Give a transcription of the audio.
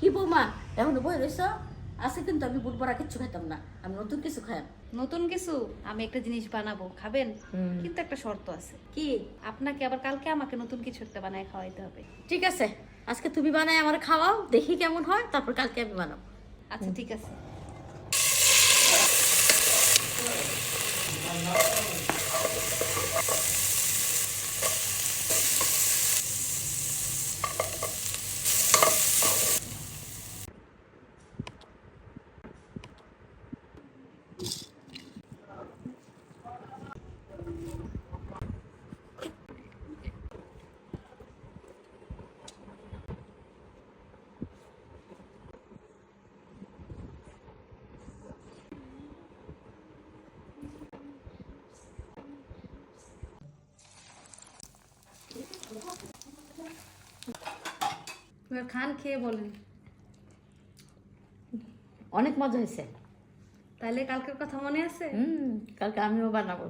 কি বৌমা এখন বই রইছ? আছে কিন্তু আমি বুট বড়া কিচ্ছু খাইতাম না, আমি নতুন কিছু খাই। নতুন কিছু আমি একটা জিনিস বানাবো, খাবেন? কিন্তু একটা শর্ত আছে। কি? আপনাকে আবার কালকে আমাকে নতুন কিছু একটা বানায় খাওয়াইতে হবে। ঠিক আছে, আজকে তুমি বানাই আমার খাওয়াও, দেখি কেমন হয়, তারপর কালকে আমি বানাবো। আচ্ছা ঠিক আছে। এবার খান, খেয়ে বলেন। অনেক মজা হয়েছে। তাহলে কালকের কথা মনে আছে? কালকে আমিও বানাবো।